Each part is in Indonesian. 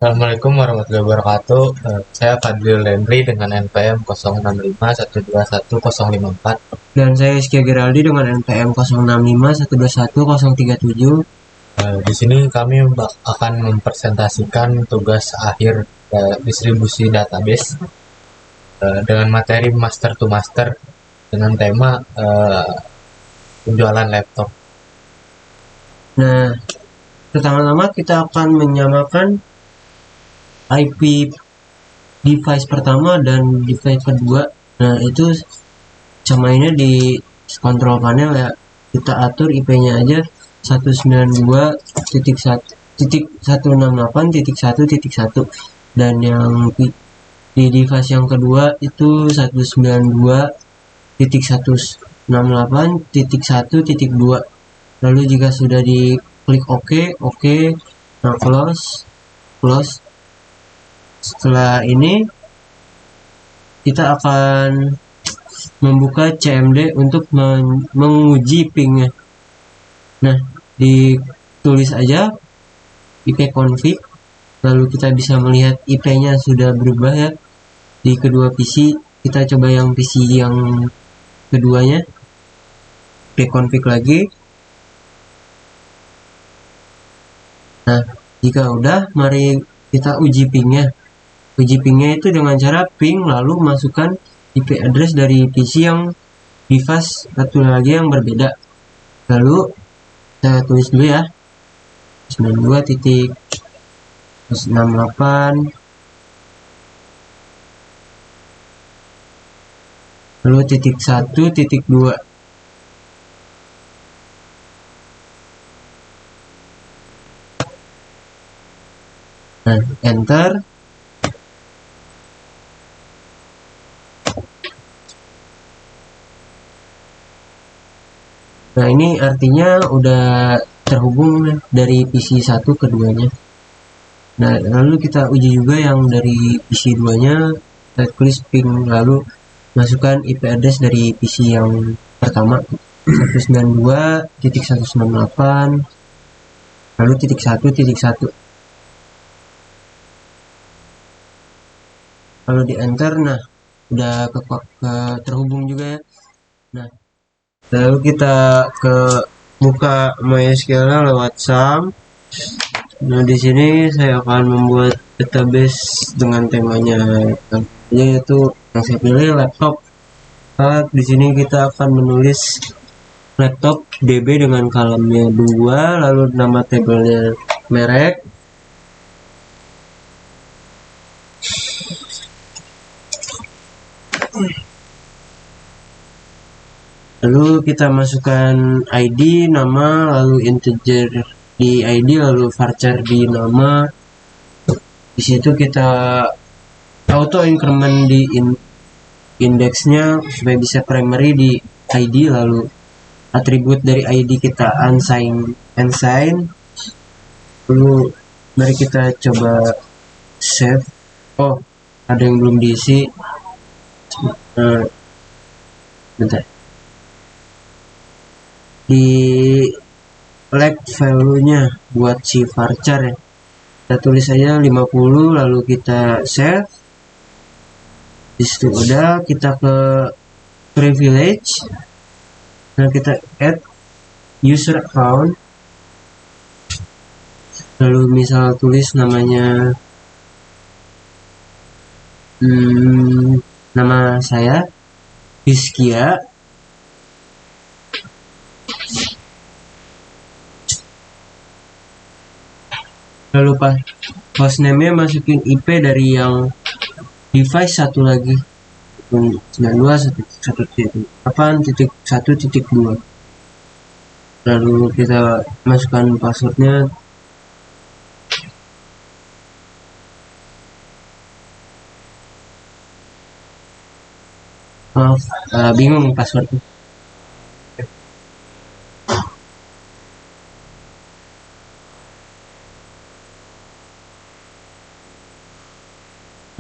Assalamualaikum warahmatullahi wabarakatuh. Saya Fadlil Rendri dengan NPM 0651211054. Dan saya Rizky Geraldi dengan NPM 065121037. Di sini kami akan mempresentasikan tugas akhir distribusi database dengan materi master to master dengan tema penjualan laptop. Nah, pertama-tama kita akan menyamakan IP device pertama dan device kedua. Nah, itu samainnya di kontrol panel ya. Kita atur IP-nya aja 192.168.1.1 dan yang di device yang kedua itu 192.168.1.2. Lalu jika sudah diklik OK. Nah, close. Setelah ini kita akan membuka CMD untuk menguji pingnya. Nah, ditulis aja ipconfig, lalu kita bisa melihat IP-nya sudah berubah ya di kedua PC. Kita coba yang PC yang keduanya, ipconfig lagi. Nah, jika udah, mari kita uji pingnya. Uji pingnya itu dengan cara ping lalu masukkan IP address dari PC yang device satu lagi yang berbeda. Lalu saya tulis dulu ya, 92.168, lalu .1.2. Nah, enter. Nah, ini artinya udah terhubung dari PC 1 ke 2-nya. Nah, lalu kita uji juga yang dari PC 2-nya, kita klik ping lalu masukkan IP address dari PC yang pertama 192.168 lalu .1.1. Kalau di enter, nah udah terhubung juga ya. Nah, lalu kita ke buka MySQL lewat SAM. Nah, di sini saya akan membuat database dengan temanya yaitu yang saya pilih laptop. Nah, di sini kita akan menulis laptop DB dengan kolomnya 2, lalu nama tabelnya merek. Lalu kita masukkan ID, nama, lalu integer di ID, lalu varchar di nama. Di situ kita auto increment di indeksnya supaya bisa primary di ID, lalu atribut dari ID kita unsigned. Lalu mari kita coba save. Oh, ada yang belum diisi. Bentar. Di select value-nya buat si varchar ya. Kita tulis aja 50 lalu kita save. Di situ udah, kita ke privilege. Nah, kita add user account. Lalu misal tulis namanya nama saya Rizkia. Lalu hostname-nya masukin IP dari yang device satu lagi 92.1.1.1.2. Lalu kita masukkan passwordnya. Maaf, bingung passwordnya.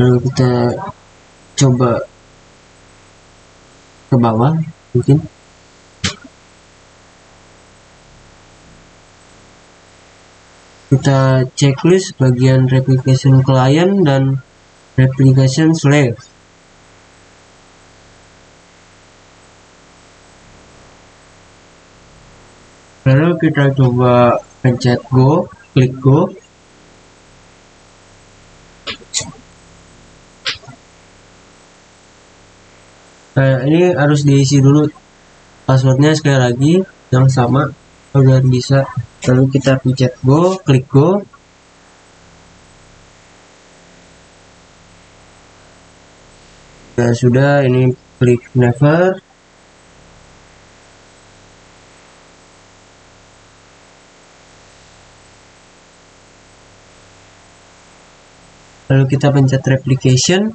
Lalu kita coba ke bawah mungkin. kita checklist bagian replication client dan replication slave. Lalu kita coba pencet go, klik go. Nah, ini harus diisi dulu passwordnya sekali lagi yang sama agar bisa. Lalu kita pencet go, klik go. Nah, sudah, ini klik never. Lalu kita pencet replication.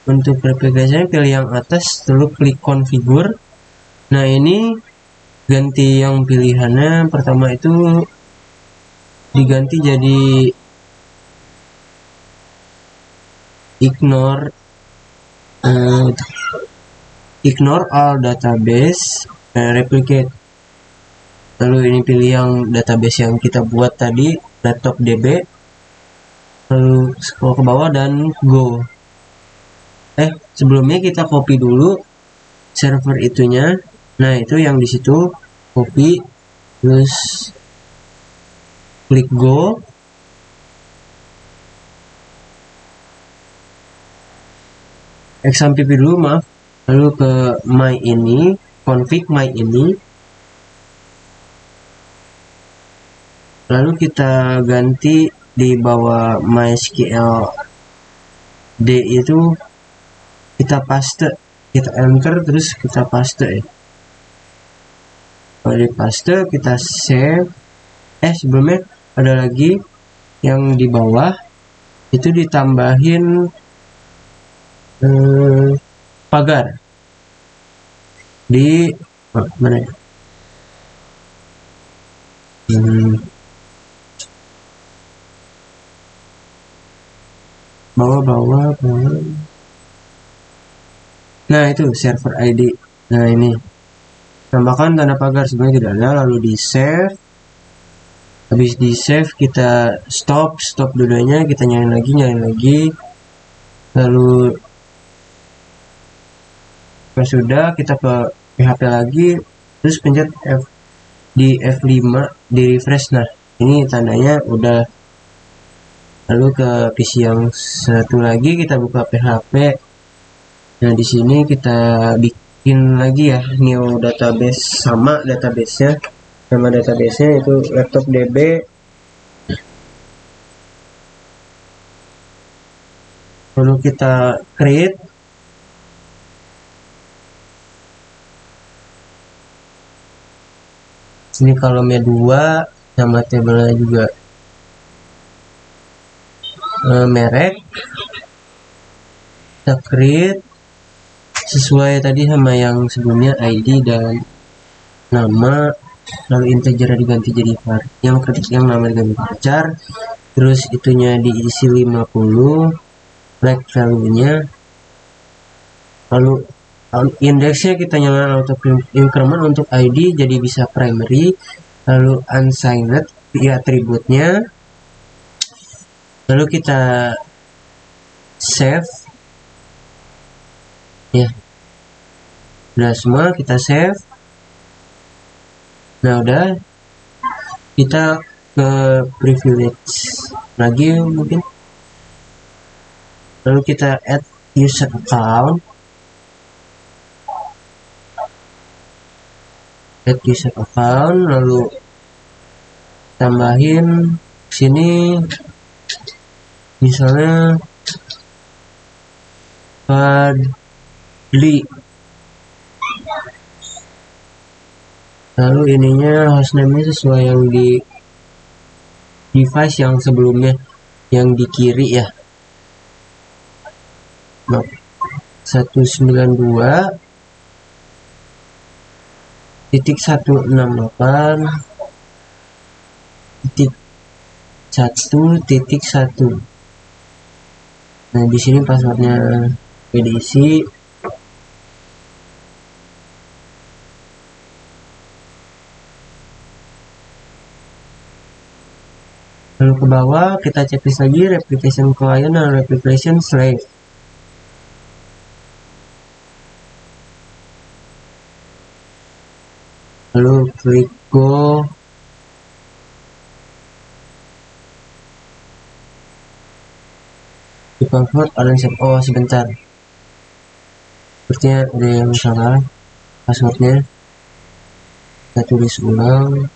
Untuk replication pilih yang atas, lalu klik configure. Nah, ini ganti yang pilihannya. Pertama itu diganti jadi ignore all database replicate. Lalu ini pilih yang database yang kita buat tadi, laptop DB. Lalu scroll ke bawah dan go. Sebelumnya kita copy dulu server itunya. Nah, itu yang di situ copy, terus klik go. XAMPP dulu, maaf. Lalu ke my ini, config my ini. Lalu kita ganti di bawah MySQL D itu kita paste, kita enter terus kita paste ya. Kalau di paste kita save. Sebelumnya ada lagi yang di bawah itu ditambahin pagar di mana ya? Bawah. Nah, itu server ID. Nah, ini tambahkan tanda pagar, sebenarnya tidak ada. Lalu di save. Habis di save kita stop dulunya, kita nyalain lagi. Lalu sudah, kita ke PHP lagi, terus pencet di F5 di refresh. Nah, ini tandanya udah. Lalu ke PC yang satu lagi, kita buka PHP. Nah, di sini kita bikin lagi ya new database, sama database-nya. Nama database-nya itu laptop DB. Lalu kita create. Sini kolomnya 2, nama tabelnya juga merek. Kita create sesuai tadi sama yang sebelumnya, ID dan nama. Lalu integer diganti jadi var, yang nama diganti varchar. Terus itunya diisi 50, flag value-nya. Lalu indeksnya kita nyalakan auto increment untuk ID jadi bisa primary. Lalu unsigned di atributnya. Lalu kita save ya. Udah semua, kita save. Nah, udah, kita ke privilege lagi mungkin. Lalu kita add user account. Lalu tambahin sini misalnya Fadli. Lalu ininya hostname-nya sesuai yang di device yang sebelumnya, yang di kiri ya. 192.168.1.1. Nah, di sini passwordnya diisi. Lalu ke bawah kita checklist lagi replication client dan replication slave. Lalu klik go. Di password ada yang oh sebentar. Sepertinya ada yang salah passwordnya. Kita tulis ulang.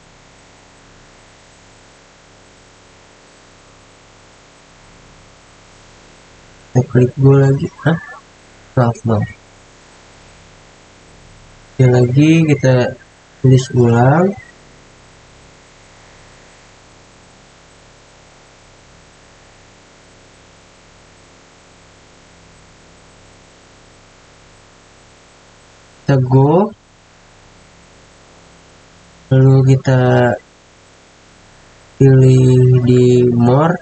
Kita klik go lagi. Maaf. Sekali lagi kita tulis ulang. Kita go. Lalu kita pilih di more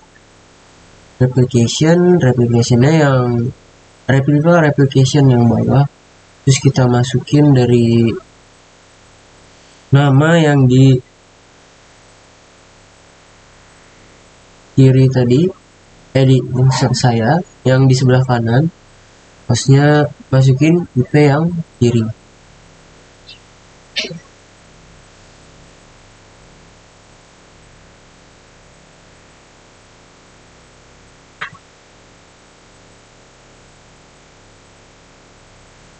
replicationnya yang replication yang bawah, terus kita masukin dari nama yang di kiri tadi, di insert saya yang di sebelah kanan, maksudnya masukin IP yang kiri.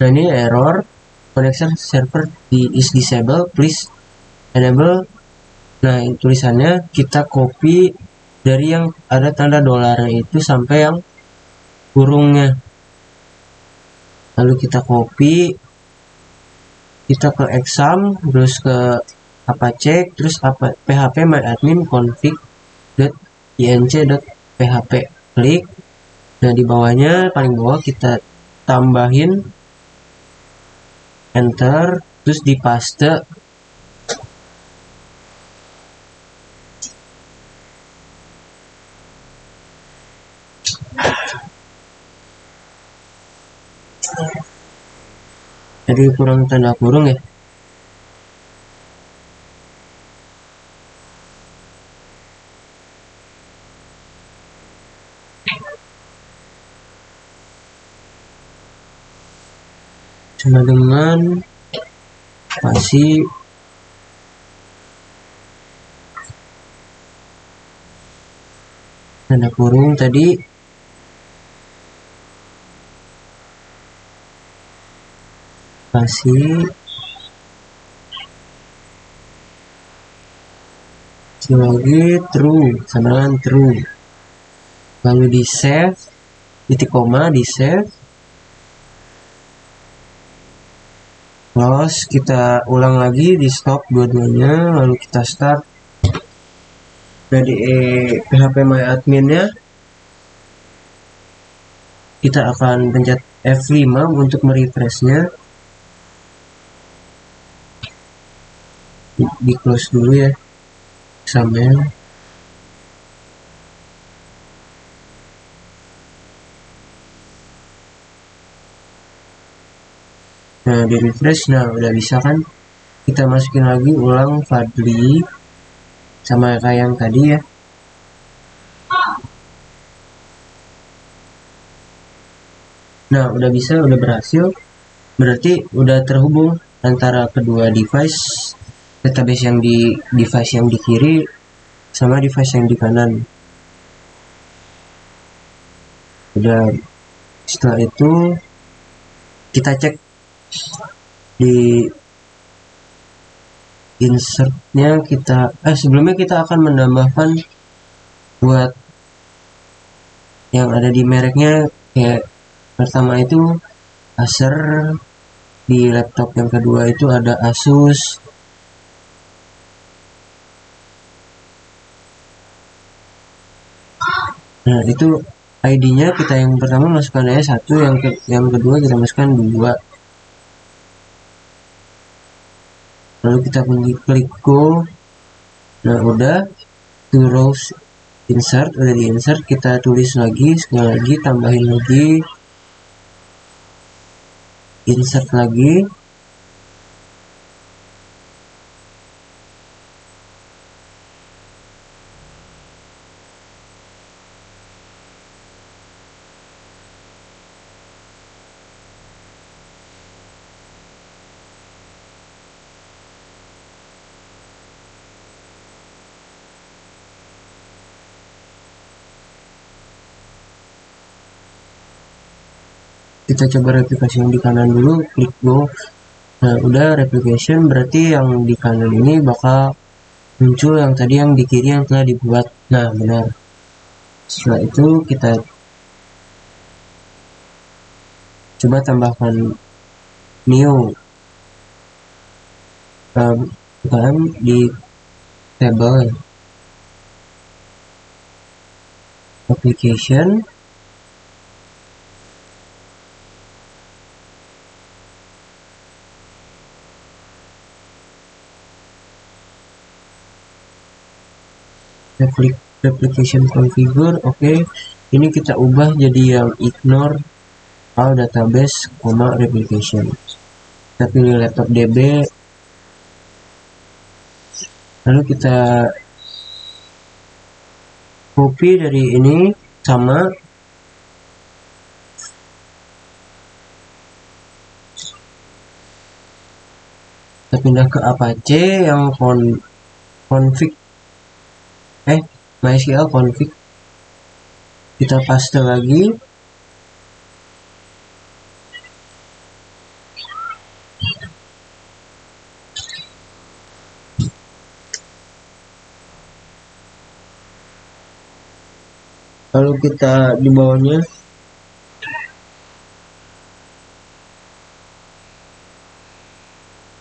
Nah ini error connection server is disabled, please enable. Nah tulisannya kita copy dari yang ada tanda dolarnya itu sampai yang kurungnya, lalu kita copy, kita ke exam, terus ke cek, terus php myadmin config.inc.php, klik. Nah di bawahnya paling bawah kita tambahin enter, terus di paste. Jadi kurang tanda kurung ya. Sama dengan spasi tanda kurung tadi, spasi lagi true sama dengan true, lalu di save, titik koma di save, close. Kita ulang lagi di stop dua-duanya, lalu kita start. Dari php myadmin nya kita akan pencet F5 untuk merefreshnya. Di close dulu ya sampai. Nah di refresh, nah udah bisa kan. Kita masukin lagi ulang Fadli sama kayak yang tadi ya. Nah udah bisa, udah berhasil, berarti udah terhubung antara kedua device, database yang di device yang di kiri sama device yang di kanan. Udah, setelah itu kita cek di insertnya. Kita sebelumnya kita akan menambahkan buat yang ada di mereknya, kayak pertama itu Acer, di laptop yang kedua itu ada Asus. Nah itu ID-nya kita yang pertama masukkan aja 1, yang kedua kita masukkan 2. Lalu kita klik go. Nah udah, to rows insert, udah di insert, kita tulis lagi, sekali lagi tambahin lagi, insert lagi. Kita coba replikasi yang di kanan dulu, klik go. Nah, udah replication, berarti yang di kanan ini bakal muncul yang tadi yang di kiri yang telah dibuat. Nah, benar. Setelah itu kita coba tambahkan new bukan di table application. Replication configure, oke. Ini kita ubah jadi yang ignore all database, replication. Kita pilih laptop DB, lalu kita copy dari ini sama, kita pindah ke Apache yang config MySQL config, kita paste lagi. Lalu kita di bawahnya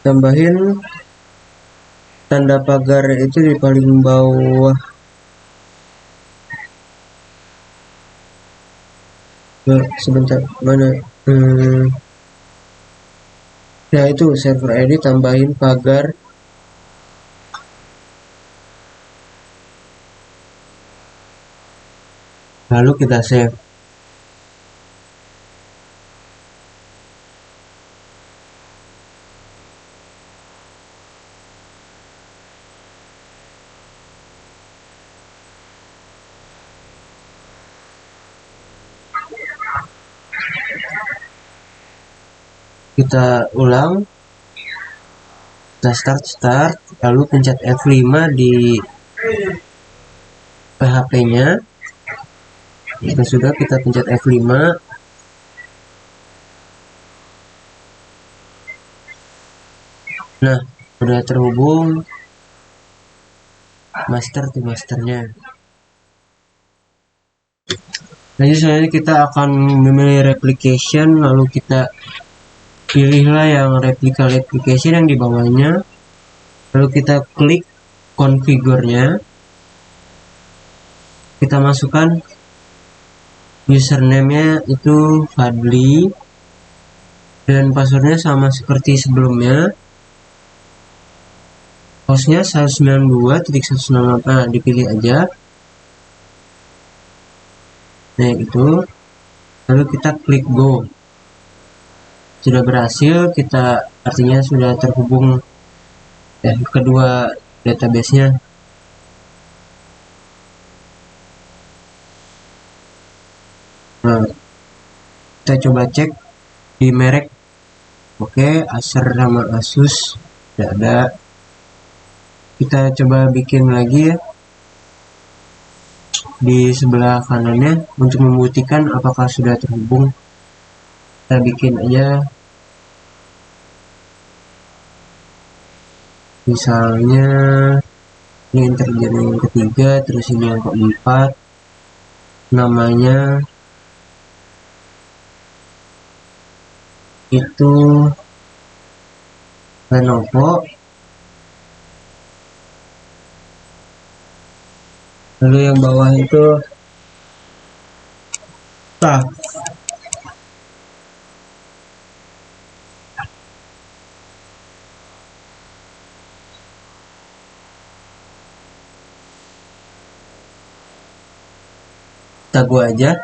tambahin tanda pagar itu di paling bawah. Nah, sebentar, mana? Nah, itu server ID, tambahin pagar. Lalu kita save. Kita ulang, kita start, lalu pencet F5 di PHP-nya. Jika sudah, kita pencet F5. Nah, sudah terhubung master to masternya. Jadi selanjutnya kita akan memilih replication, lalu kita pilihlah yang replika application yang di bawahnya, lalu kita klik configure-nya, kita masukkan username-nya itu Fadli dan passwordnya sama seperti sebelumnya. Hostnya 192.168, dipilih aja. Nah, itu. Lalu kita klik go. Sudah berhasil, kita artinya sudah terhubung kedua database-nya. Nah, kita coba cek di merek. Oke, Acer sama Asus tidak ada. Kita coba bikin lagi ya di sebelah kanannya untuk membuktikan apakah sudah terhubung. Kita bikin aja misalnya ini integer yang ketiga, terus ini yang keempat, namanya itu Lenovo. Lalu yang bawah itu TAF. Kita gua aja.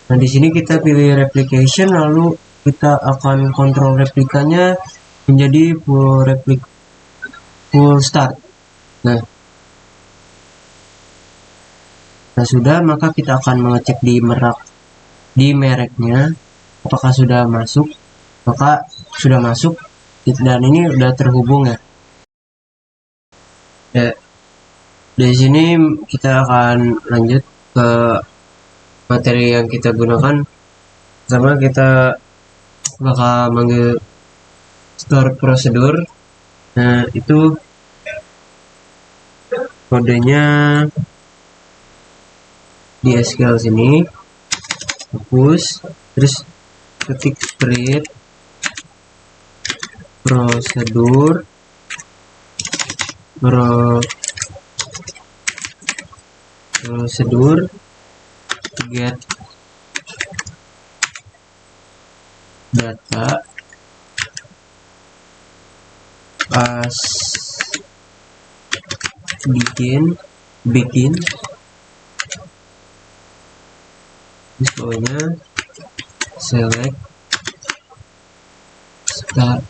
Nah, di sini kita pilih replication, lalu kita akan kontrol replikanya menjadi full start. Nah, sudah, maka kita akan mengecek di mereknya apakah sudah masuk. Maka sudah masuk dan ini sudah terhubung ya. Ya, di sini kita akan lanjut ke materi yang kita gunakan. Pertama kita bakal manggil store prosedur. Nah, itu kodenya di SQL sini. Hapus, terus ketik spread prosedur get data pas bikin pokoknya select start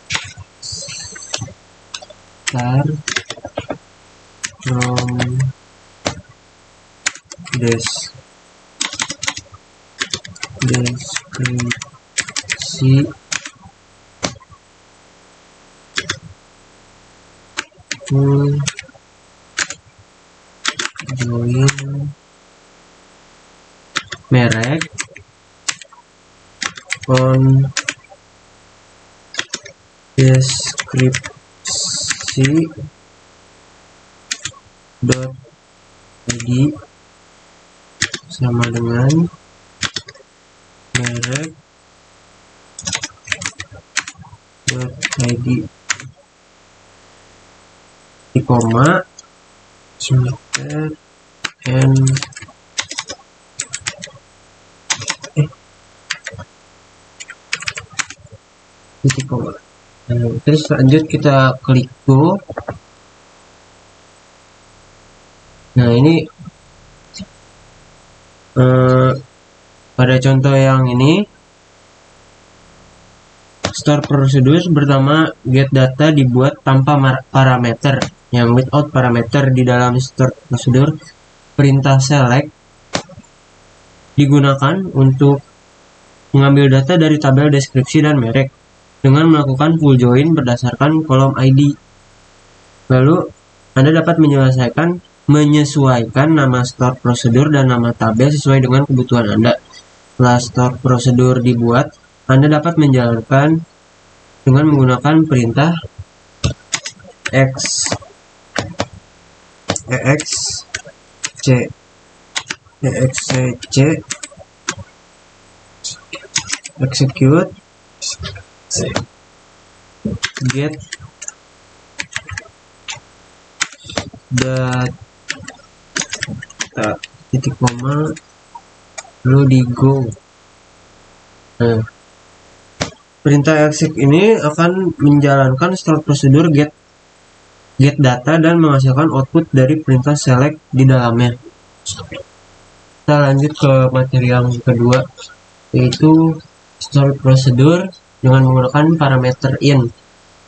from deskripsi full join merek on deskripsi .id sama dengan merek .id di koma semester and titik koma. Terus lanjut kita klik go. Nah, ini pada contoh yang ini store prosedur pertama get data dibuat tanpa parameter, yang without parameter. Di dalam store prosedur perintah select digunakan untuk mengambil data dari tabel deskripsi dan merek dengan melakukan full join berdasarkan kolom ID. Lalu Anda dapat menyesuaikan nama store prosedur dan nama tabel sesuai dengan kebutuhan Anda. Setelah store prosedur dibuat, Anda dapat menjalankan dengan menggunakan perintah execute get data titik koma lalu di go. Nah, perintah exec ini akan menjalankan store prosedur get data dan menghasilkan output dari perintah select di dalamnya. Kita lanjut ke materi yang kedua, yaitu store prosedur dengan menggunakan parameter in.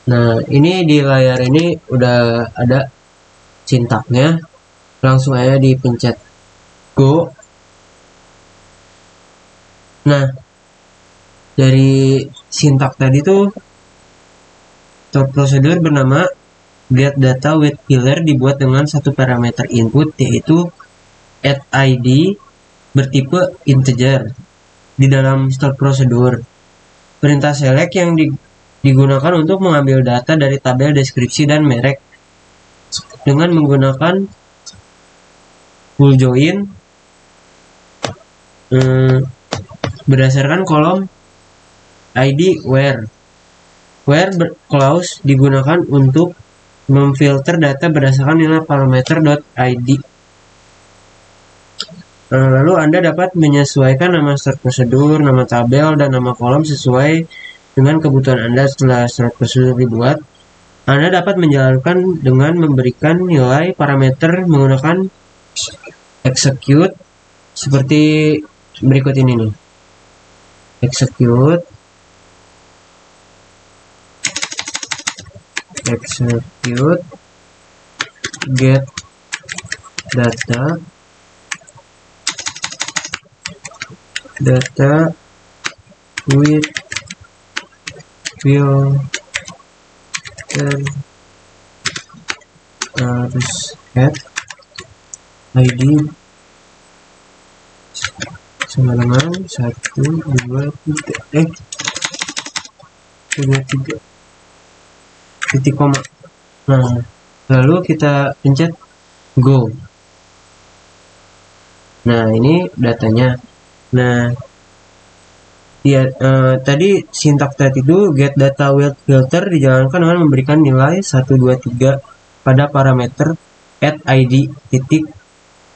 Nah, ini di layar ini udah ada sintaknya, langsung aja dipencet go. Nah, dari sintak tadi tuh store prosedur bernama get data with filler dibuat dengan satu parameter input, yaitu @id bertipe integer. Di dalam store prosedur perintah select yang digunakan untuk mengambil data dari tabel deskripsi dan merek dengan menggunakan full join berdasarkan kolom ID where clause digunakan untuk memfilter data berdasarkan nilai parameter .id. Lalu Anda dapat menyesuaikan nama store prosedur, nama tabel, dan nama kolom sesuai dengan kebutuhan Anda. Setelah store prosedur dibuat, Anda dapat menjalankan dengan memberikan nilai parameter menggunakan execute seperti berikut ini nih. Execute get data with filter terus add ID sama dengan 123 titik koma. Nah, lalu kita pencet go. Nah, ini datanya. Nah, ya, tadi sintaks tadi itu get data with filter dijalankan dengan memberikan nilai 123 pada parameter add ID titik.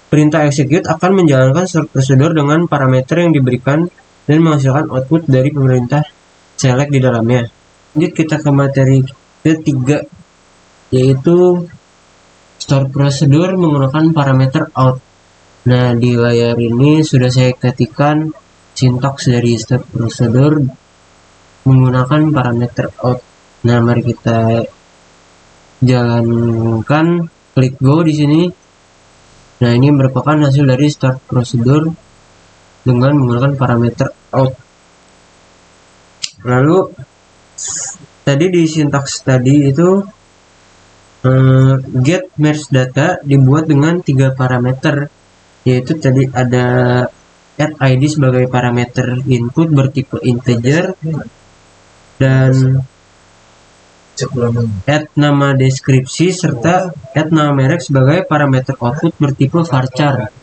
Perintah execute akan menjalankan prosedur dengan parameter yang diberikan dan menghasilkan output dari perintah select di dalamnya. Lanjut kita ke materi ketiga, yaitu store prosedur menggunakan parameter out. Nah, di layar ini sudah saya ketikkan sintaks dari store prosedur menggunakan parameter out. Nah, mari kita jalankan, klik go di sini. Nah, ini merupakan hasil dari start prosedur dengan menggunakan parameter out. Lalu tadi di sintaks tadi itu get merge data dibuat dengan 3 parameter, yaitu tadi ada add ID sebagai parameter input bertipe integer dan add nama deskripsi serta add nama merek sebagai parameter output bertipe varchar.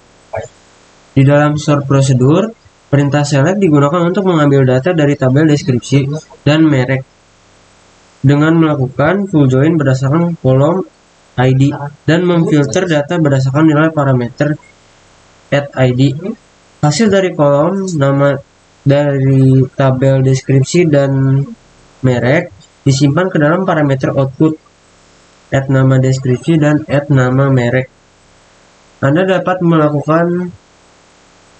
Di dalam store prosedur, perintah select digunakan untuk mengambil data dari tabel deskripsi dan merek dengan melakukan full join berdasarkan kolom ID dan memfilter data berdasarkan nilai parameter add ID. Hasil dari kolom nama dari tabel deskripsi dan merek disimpan ke dalam parameter output add nama deskripsi dan add nama merek. Anda dapat melakukan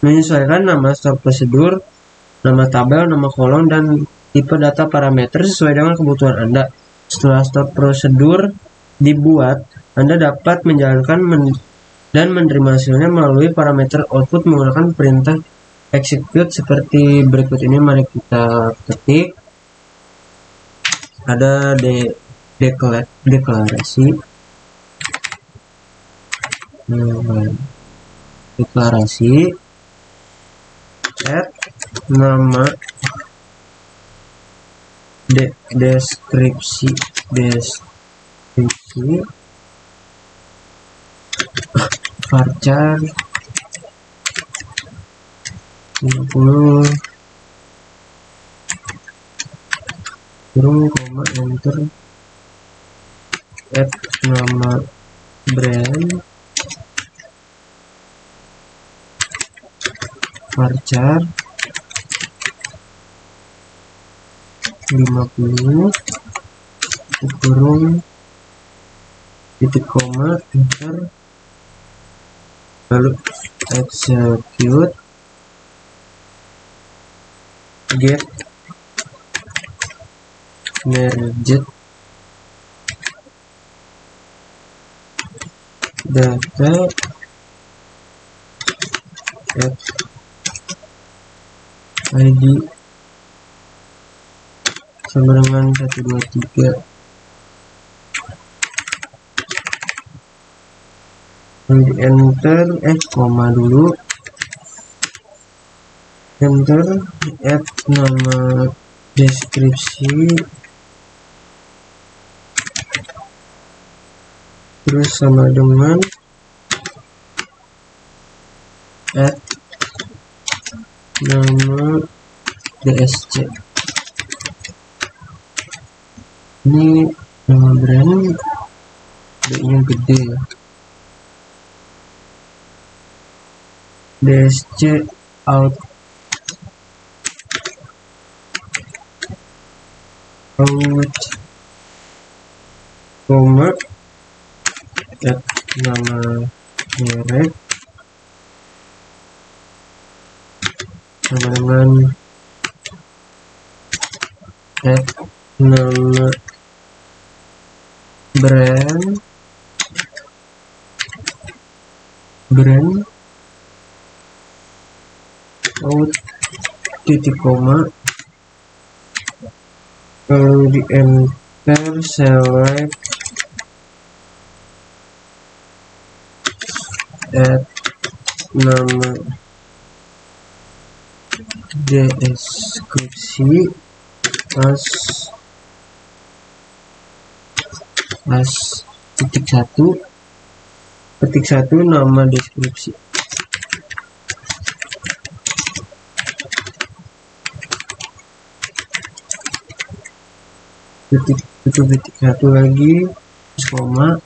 menyesuaikan nama store prosedur, nama tabel, nama kolom, dan tipe data parameter sesuai dengan kebutuhan Anda. Setelah store prosedur dibuat, Anda dapat menjalankan dan menerima hasilnya melalui parameter output menggunakan perintah execute seperti berikut ini. Mari kita ketik. Ada deklarasi add nama deskripsi varchar 50 kurung koma enter add nama brand varchar 50 kurung titik koma enter, lalu execute get merged data add ID sama dengan 123, di enter koma dulu, enter add nama deskripsi terus sama dengan add nama DSC. Ini nama brand D-nya gede, DSC out koma add nama merek sama dengan add nama brand out titik koma, lalu di enter select add nama deskripsi as ketik satu nama deskripsi. Titik satu lagi, koma,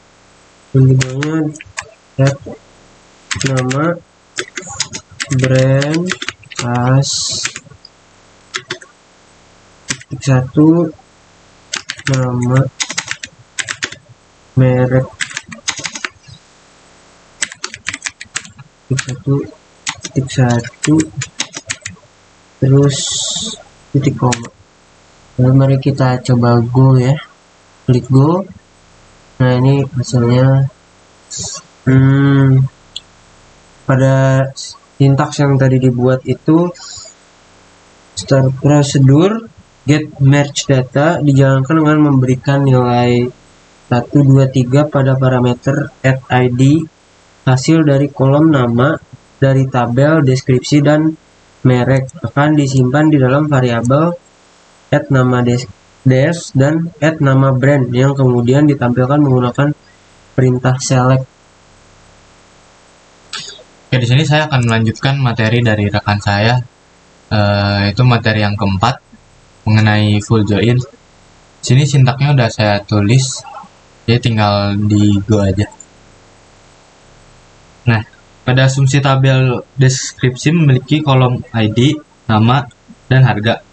dan di bawahnya add nama brand as ketik satu nama merek ketik satu terus titik koma. Lalu mari kita coba go ya, klik go. Nah ini hasilnya. Pada sintaks yang tadi dibuat itu start prosedur get merge data dijalankan dengan memberikan nilai 1, 2, 3 pada parameter add id hasil dari kolom nama dari tabel deskripsi dan merek akan disimpan di dalam variabel add nama des dan add nama brand yang kemudian ditampilkan menggunakan perintah select. Oke, di sini saya akan melanjutkan materi dari rekan saya, itu materi yang keempat mengenai full join. Di sini sintaknya udah saya tulis, jadi tinggal di go aja. Nah, pada asumsi tabel deskripsi memiliki kolom ID, nama, dan harga.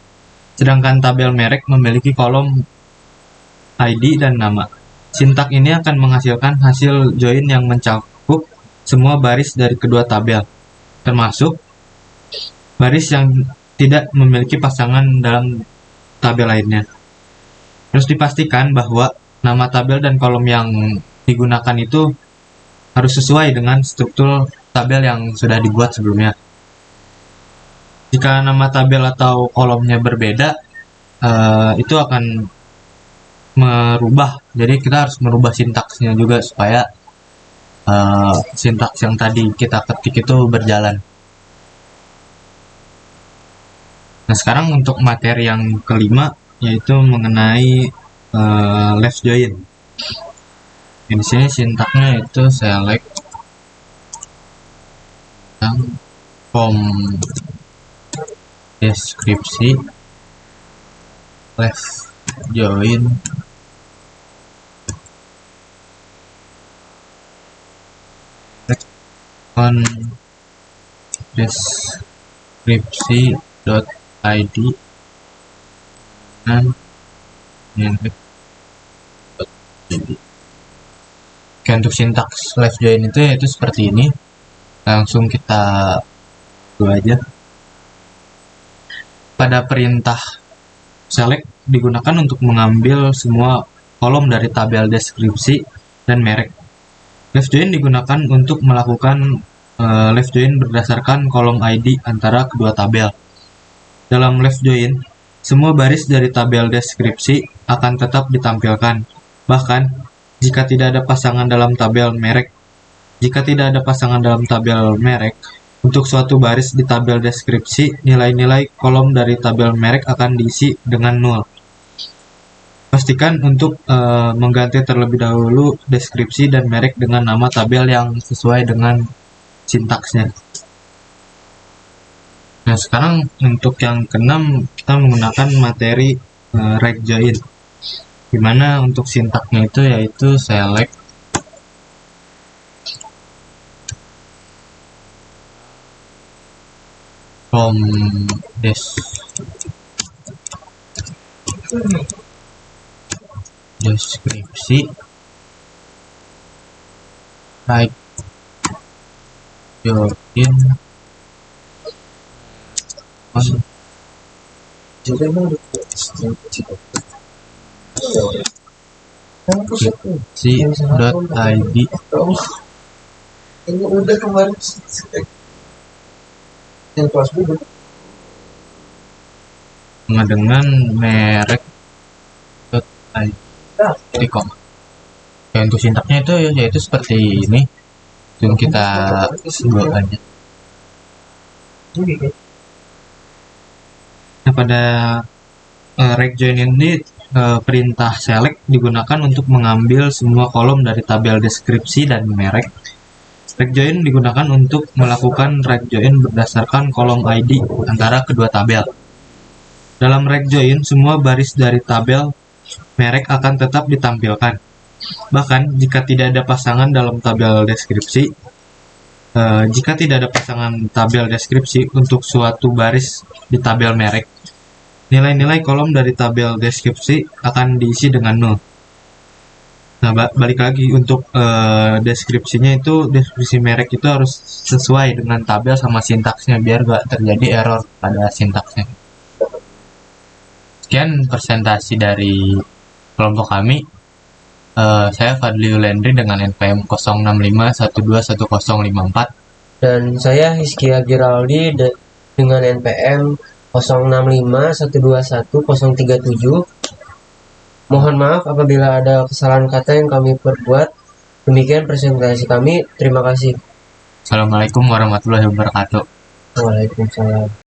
Sedangkan tabel merek memiliki kolom ID dan nama. Sintak ini akan menghasilkan hasil join yang mencakup semua baris dari kedua tabel, termasuk baris yang tidak memiliki pasangan dalam tabel lainnya. Terus dipastikan bahwa nama tabel dan kolom yang digunakan itu harus sesuai dengan struktur tabel yang sudah dibuat sebelumnya. Jika nama tabel atau kolomnya berbeda, itu akan merubah. Jadi kita harus merubah sintaksnya juga supaya sintaks yang tadi kita ketik itu berjalan. Nah, sekarang untuk materi yang kelima, yaitu mengenai left join. Di sini sintaknya itu select from deskripsi left join on deskripsi.id dan Oke, untuk sintaks left join itu yaitu seperti ini. Langsung kita buat aja. Pada perintah select digunakan untuk mengambil semua kolom dari tabel deskripsi dan merek. Left join digunakan untuk melakukan left join berdasarkan kolom ID antara kedua tabel. Dalam left join, semua baris dari tabel deskripsi akan tetap ditampilkan, bahkan jika tidak ada pasangan dalam tabel merek. Jika tidak ada pasangan dalam tabel merek, untuk suatu baris di tabel deskripsi, nilai-nilai kolom dari tabel merek akan diisi dengan 0. Pastikan untuk mengganti terlebih dahulu deskripsi dan merek dengan nama tabel yang sesuai dengan sintaksnya. Nah, sekarang untuk yang keenam kita menggunakan materi right join, dimana untuk sintaknya itu yaitu select from deskripsi right join on deskripsi.id Ini udah kemarin yang kelas B dengan merek.id. Jadi kok. Ya, untuk sintaknya itu yaitu seperti ini. Langsung kita buat aja. Nah, pada rect join ini perintah select digunakan untuk mengambil semua kolom dari tabel deskripsi dan merek. Rect join digunakan untuk melakukan rect join berdasarkan kolom ID antara kedua tabel. Dalam rect join, semua baris dari tabel merek akan tetap ditampilkan. Bahkan jika tidak ada pasangan dalam tabel deskripsi, jika tidak ada pasangan tabel deskripsi untuk suatu baris di tabel merek, nilai-nilai kolom dari tabel deskripsi akan diisi dengan 0. Nah, balik lagi untuk deskripsinya itu, deskripsi merek itu harus sesuai dengan tabel sama sintaksnya biar gak terjadi error pada sintaksnya. Sekian presentasi dari kelompok kami. Saya Fadli Yulendri dengan NPM 065121054. Dan saya Hizkia Giraldi dengan NPM 065121037. Mohon maaf apabila ada kesalahan kata yang kami perbuat. Demikian presentasi kami. Terima kasih. Assalamualaikum warahmatullahi wabarakatuh. Waalaikumsalam.